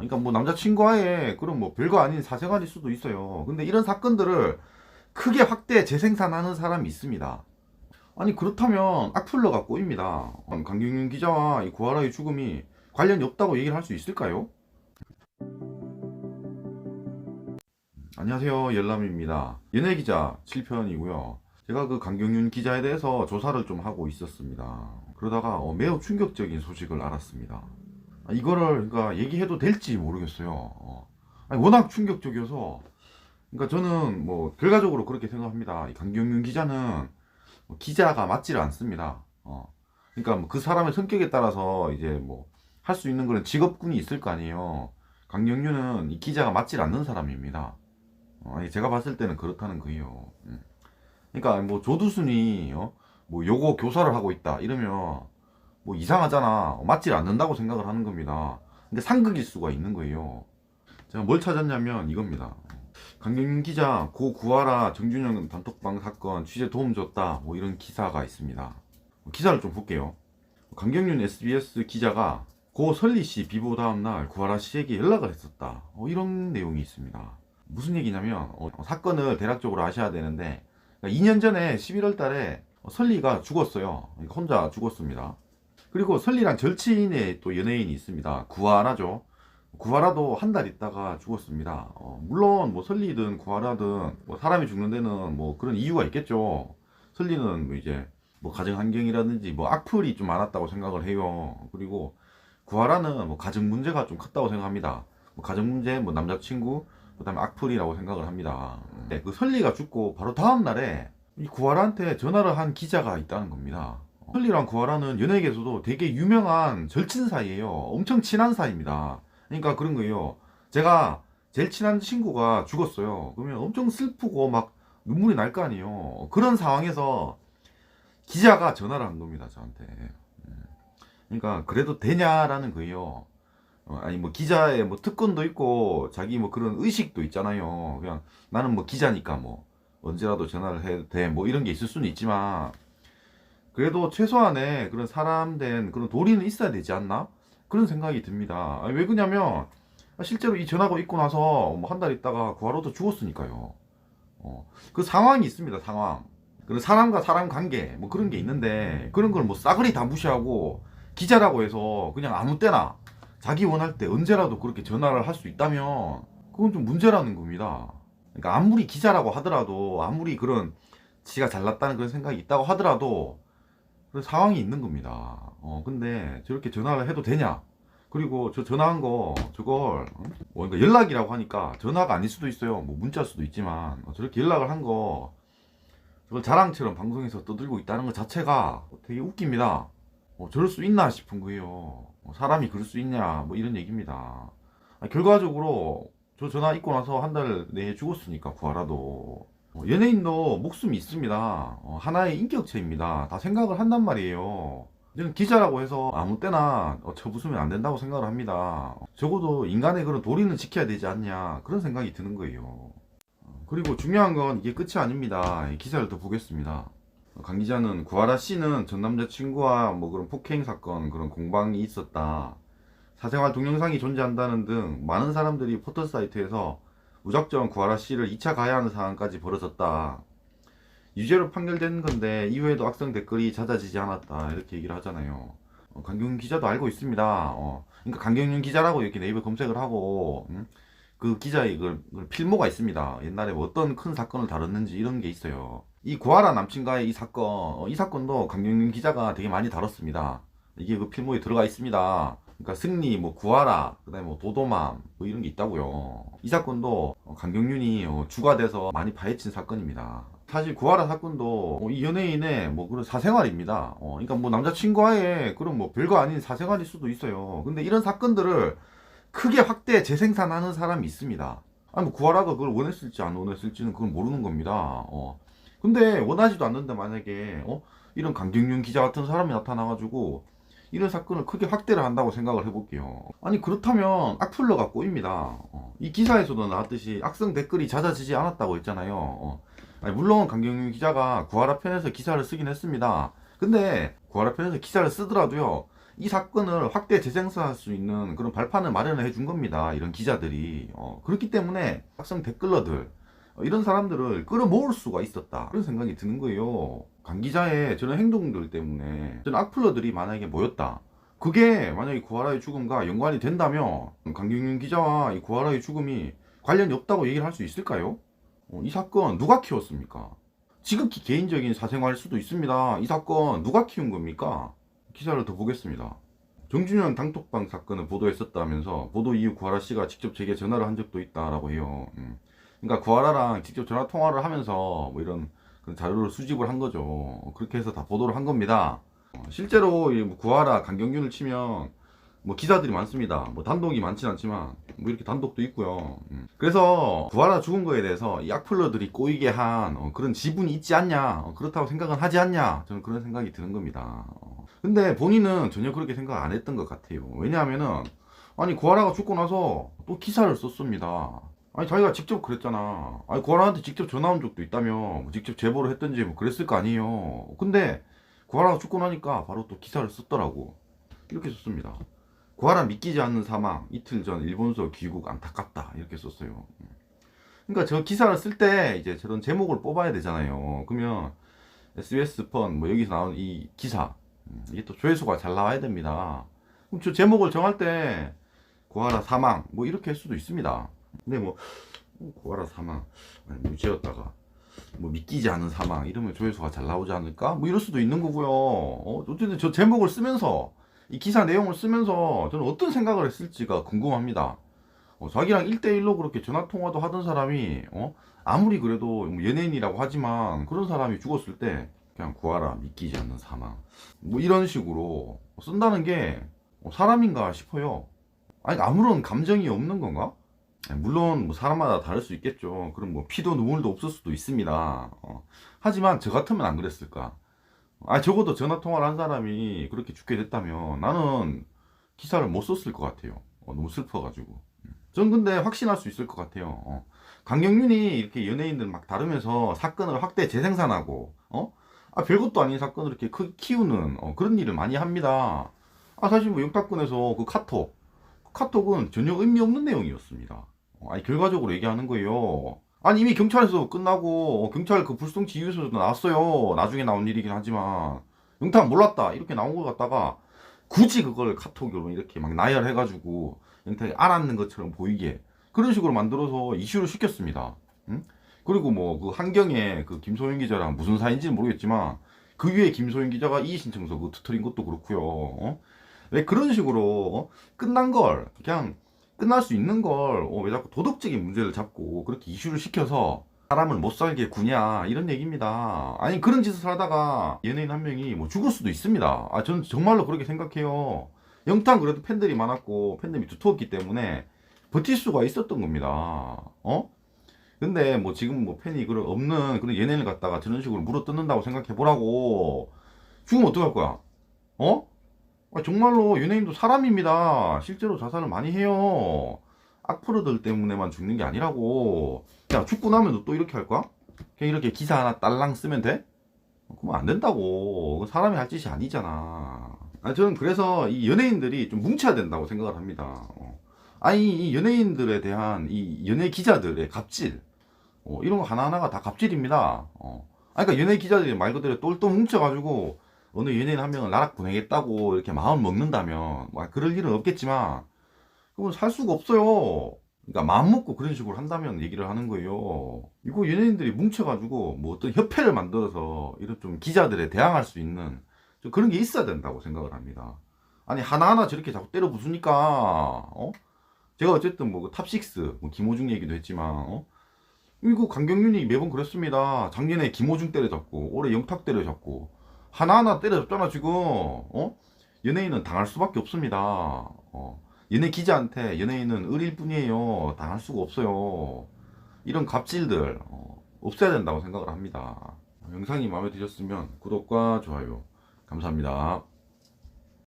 그러니까 뭐 남자친구와의 그런 뭐 별거 아닌 사생활일 수도 있어요. 근데 이런 사건들을 크게 확대 재생산하는 사람이 있습니다. 아니 그렇다면 악플러가 꼬입니다. 강경윤 기자와 이 구하라의 죽음이 관련이 없다고 얘기를 할 수 있을까요? 안녕하세요, 열람입니다. 연예기자 7편이고요. 제가 그 강경윤 기자에 대해서 조사를 좀 하고 있었습니다. 그러다가 매우 충격적인 소식을 알았습니다. 이거를 그러니까 얘기해도 될지 모르겠어요. 아니, 워낙 충격적이어서 그러니까 저는 뭐 결과적으로 그렇게 생각합니다. 이 강경윤 기자는 뭐 기자가 맞지를 않습니다. 그러니까 뭐 그 사람의 성격에 따라서 이제 뭐 할 수 있는 그런 직업군이 있을 거 아니에요. 강경윤은 이 기자가 맞질 않는 사람입니다. 아니 제가 봤을 때는 그렇다는 거예요. 그러니까 뭐 조두순이 뭐 요거 교사를 하고 있다 이러면 뭐 이상하잖아. 맞질 않는다고 생각을 하는 겁니다. 근데 상극일 수가 있는 거예요. 제가 뭘 찾았냐면 이겁니다. 강경윤 기자 고 구하라 정준영 단톡방 사건 취재 도움 줬다 뭐 이런 기사가 있습니다. 기사를 좀 볼게요. 강경윤 SBS 기자가 고 설리 씨 비보 다음날 구하라 씨에게 연락을 했었다. 이런 내용이 있습니다. 무슨 얘기냐면 사건을 대략적으로 아셔야 되는데 2년 전에 11월 달에 설리가 죽었어요. 혼자 죽었습니다. 그리고 설리랑 절친의 또 연예인이 있습니다. 구하라죠. 구하라도 한 달 있다가 죽었습니다. 물론 뭐 설리든 구하라든 뭐 사람이 죽는 데는 뭐 그런 이유가 있겠죠. 설리는 뭐 이제 뭐 가정 환경이라든지 뭐 악플이 좀 많았다고 생각을 해요. 그리고 구하라는 뭐 가정 문제가 좀 컸다고 생각합니다. 뭐 가정 문제, 뭐 남자친구, 그다음에 악플이라고 생각을 합니다. 네, 그 설리가 죽고 바로 다음 날에 이 구하라한테 전화를 한 기자가 있다는 겁니다. 설리랑 구하라는 연예계에서도 되게 유명한 절친 사이예요. 엄청 친한 사이입니다. 그러니까 그런 거예요. 제가 제일 친한 친구가 죽었어요. 그러면 엄청 슬프고 막 눈물이 날 거 아니에요. 그런 상황에서 기자가 전화를 한 겁니다, 저한테. 그러니까 그래도 되냐라는 거예요. 아니 뭐 기자의 뭐 특권도 있고 자기 뭐 그런 의식도 있잖아요. 그냥 나는 뭐 기자니까 뭐 언제라도 전화를 해도 돼 뭐 이런 게 있을 수는 있지만 그래도 최소한의 그런 사람 된 그런 도리는 있어야 되지 않나? 그런 생각이 듭니다. 아니, 왜 그러냐면 실제로 이 전화가 있고 나서 뭐 한 달 있다가 구하로도 죽었으니까요. 그 상황이 있습니다. 상황. 그런 사람과 사람 관계 뭐 그런 게 있는데 그런 걸 뭐 싸그리 다 무시하고 기자라고 해서 그냥 아무 때나 자기 원할 때 언제라도 그렇게 전화를 할 수 있다면 그건 좀 문제라는 겁니다. 그러니까 아무리 기자라고 하더라도 아무리 그런 지가 잘났다는 그런 생각이 있다고 하더라도 그런 상황이 있는 겁니다. 근데 저렇게 전화를 해도 되냐? 그리고 저 전화한 거 저걸 그러니까 연락이라고 하니까 전화가 아닐 수도 있어요. 뭐 문자일 수도 있지만 저렇게 연락을 한 거 저걸 자랑처럼 방송에서 떠들고 있다는 것 자체가 되게 웃깁니다. 저럴 수 있나 싶은 거예요. 사람이 그럴 수 있냐 뭐 이런 얘기입니다. 결과적으로 저 전화 있고 나서 한 달 내에 죽었으니까 구하라도 연예인도 목숨이 있습니다. 하나의 인격체입니다. 다 생각을 한단 말이에요. 저는 기자라고 해서 아무 때나 쳐부수면 안 된다고 생각을 합니다. 적어도 인간의 그런 도리는 지켜야 되지 않냐 그런 생각이 드는 거예요. 그리고 중요한 건 이게 끝이 아닙니다. 기사를 더 보겠습니다. 강 기자는 구하라 씨는 전 남자친구와 뭐 그런 폭행 사건 그런 공방이 있었다. 사생활 동영상이 존재한다는 등 많은 사람들이 포털 사이트에서 무작정 구하라 씨를 2차 가해하는 상황까지 벌어졌다. 유죄로 판결된 건데 이후에도 악성 댓글이 잦아지지 않았다. 이렇게 얘기를 하잖아요. 강경윤 기자도 알고 있습니다. 그러니까 강경윤 기자라고 이렇게 네이버 검색을 하고 그 기자의 그 필모가 있습니다. 옛날에 뭐 어떤 큰 사건을 다뤘는지 이런 게 있어요. 이 구하라 남친과의 이 사건, 이 사건도 강경윤 기자가 되게 많이 다뤘습니다. 이게 그 필모에 들어가 있습니다. 그러니까 승리, 뭐 구하라, 그다음에 뭐 도도맘 뭐 이런 게 있다고요. 이 사건도 강경윤이 주가 돼서 많이 파헤친 사건입니다. 사실 구하라 사건도 이 연예인의 뭐 그런 사생활입니다. 그러니까 뭐 남자친구와의 그런 뭐 별거 아닌 사생활일 수도 있어요. 근데 이런 사건들을 크게 확대 재생산하는 사람이 있습니다. 아니 뭐 구하라가 그걸 원했을지 안 원했을지는 그걸 모르는 겁니다. 근데 원하지도 않는데 만약에 이런 강경윤 기자 같은 사람이 나타나가지고 이런 사건을 크게 확대를 한다고 생각을 해볼게요. 아니 그렇다면 악플러가 꼬입니다. 이 기사에서도 나왔듯이 악성 댓글이 잦아지지 않았다고 했잖아요. 아니, 물론 강경윤 기자가 구하라 편에서 기사를 쓰긴 했습니다. 근데 구하라 편에서 기사를 쓰더라도요 이 사건을 확대 재생산할 수 있는 그런 발판을 마련해 준 겁니다. 이런 기자들이. 그렇기 때문에 학생 댓글러들, 이런 사람들을 끌어모을 수가 있었다. 그런 생각이 드는 거예요. 강 기자의 저런 행동들 때문에 저런 악플러들이 만약에 모였다. 그게 만약에 구하라의 죽음과 연관이 된다면 강경윤 기자와 이 구하라의 죽음이 관련이 없다고 얘기를 할 수 있을까요? 이 사건 누가 키웠습니까? 지극히 개인적인 사생활일 수도 있습니다. 이 사건 누가 키운 겁니까? 기사를 더 보겠습니다. 정준영 단톡방 사건을 보도했었다면서 보도 이후 구하라 씨가 직접 제게 전화를 한 적도 있다라고 해요. 그러니까 구하라랑 직접 전화 통화를 하면서 뭐 이런 그런 자료를 수집을 한 거죠. 그렇게 해서 다 보도를 한 겁니다. 실제로 이 구하라 강경윤을 치면 뭐 기사들이 많습니다. 뭐 단독이 많진 않지만 뭐 이렇게 단독도 있고요. 그래서 구하라 죽은 거에 대해서 이 악플러들이 꼬이게 한 그런 지분이 있지 않냐, 그렇다고 생각은 하지 않냐, 저는 그런 생각이 드는 겁니다. 근데 본인은 전혀 그렇게 생각 안 했던 것 같아요. 왜냐하면은 아니 구하라가 죽고 나서 또 기사를 썼습니다. 아니 자기가 직접 그랬잖아. 아니 구하라한테 직접 전화 온 적도 있다며, 뭐 직접 제보를 했던지 뭐 그랬을 거 아니에요. 근데 구하라가 죽고 나니까 바로 또 기사를 썼더라고. 이렇게 썼습니다. 구하라 믿기지 않는 사망, 이틀 전 일본서 귀국 안타깝다, 이렇게 썼어요. 그러니까 저 기사를 쓸 때 이제 저런 제목을 뽑아야 되잖아요. 그러면 SBS 펀 뭐 여기서 나온 이 기사, 이게 또 조회수가 잘 나와야 됩니다. 그럼 저 제목을 정할 때 구하라 사망 뭐 이렇게 할 수도 있습니다. 근데 뭐 구하라 사망 무죄였다가 뭐 믿기지 않은 사망 이러면 조회수가 잘 나오지 않을까? 뭐 이럴 수도 있는 거고요. 어쨌든 저 제목을 쓰면서 이 기사 내용을 쓰면서 저는 어떤 생각을 했을지가 궁금합니다. 자기랑 1대1로 그렇게 전화통화도 하던 사람이 아무리 그래도 뭐 연예인이라고 하지만 그런 사람이 죽었을 때 그냥 구하라 믿기지 않는 사망 뭐 이런 식으로 쓴다는 게 사람인가 싶어요. 아니 아무런 감정이 없는 건가? 물론 뭐 사람마다 다를 수 있겠죠. 그럼 뭐 피도 눈물도 없을 수도 있습니다. 하지만 저 같으면 안 그랬을까? 적어도 전화 통화를 한 사람이 그렇게 죽게 됐다면 나는 기사를 못 썼을 것 같아요. 너무 슬퍼가지고. 전 근데 확신할 수 있을 것 같아요. 강경윤이 이렇게 연예인들 막 다루면서 사건을 확대 재생산하고, 별것도 아닌 사건을 이렇게 키우는 그런 일을 많이 합니다. 사실 뭐 영탁권에서 그 카톡은 전혀 의미 없는 내용이었습니다. 결과적으로 얘기하는 거예요. 이미 경찰에서 끝나고 경찰 그 불송 지휘소에서 나왔어요. 나중에 나온 일이긴 하지만 영탁 몰랐다 이렇게 나온 것 같다가 굳이 그걸 카톡으로 이렇게 막 나열해가지고 영탁이 알았는 것처럼 보이게 그런 식으로 만들어서 이슈를 시켰습니다. 응? 그리고 뭐 그 한경에 그 김소연 기자랑 무슨 사이인지는 모르겠지만 그 위에 김소연 기자가 이의 신청서 그 터트린 것도 그렇고요. 왜 그런 식으로 끝난 걸 그냥 끝날 수 있는 걸 왜 자꾸 도덕적인 문제를 잡고 그렇게 이슈를 시켜서 사람을 못 살게 구냐 이런 얘기입니다. 그런 짓을 하다가 연예인 한 명이 뭐 죽을 수도 있습니다. 저는 정말로 그렇게 생각해요. 영탁 그래도 팬들이 많았고 팬덤이 두터웠기 때문에 버틸 수가 있었던 겁니다. 근데 뭐 지금 뭐 팬이 그런 없는 그런 연예인을 갖다가 저런 식으로 물어뜯는다고 생각해 보라고. 죽으면 어떡할 거야? 정말로 연예인도 사람입니다. 실제로 자살을 많이 해요. 악플러들 때문에만 죽는 게 아니라고. 야, 죽고 나면 또 이렇게 할 거야? 그냥 이렇게 기사 하나 딸랑 쓰면 돼? 그러면 안 된다고. 사람이 할 짓이 아니잖아. 저는 그래서 이 연예인들이 좀 뭉쳐야 된다고 생각을 합니다. 이 연예인들에 대한 이 연예 기자들의 갑질, 이런 거 하나하나가 다 갑질입니다. 그러니까 연예 기자들이 말 그대로 똘똘 뭉쳐가지고 어느 연예인 한 명을 나락 보내겠다고 이렇게 마음 먹는다면 뭐 그럴 일은 없겠지만 그건 살 수가 없어요. 그러니까 마음 먹고 그런 식으로 한다면 얘기를 하는 거예요. 이거 연예인들이 뭉쳐가지고 뭐 어떤 협회를 만들어서 이런 좀 기자들에 대항할 수 있는 좀 그런 게 있어야 된다고 생각을 합니다. 하나하나 저렇게 자꾸 때려 부수니까 제가 어쨌든 뭐 탑6 뭐 김호중 얘기도 했지만 이거 강경윤이 매번 그랬습니다. 작년에 김호중 때려잡고 올해 영탁 때려잡고 하나하나 때려잡잖아 지금. 연예인은 당할 수밖에 없습니다. 연예 기자한테 연예인은 을일 뿐이에요. 당할 수가 없어요. 이런 갑질들 없애야 된다고 생각을 합니다. 영상이 마음에 드셨으면 구독과 좋아요 감사합니다.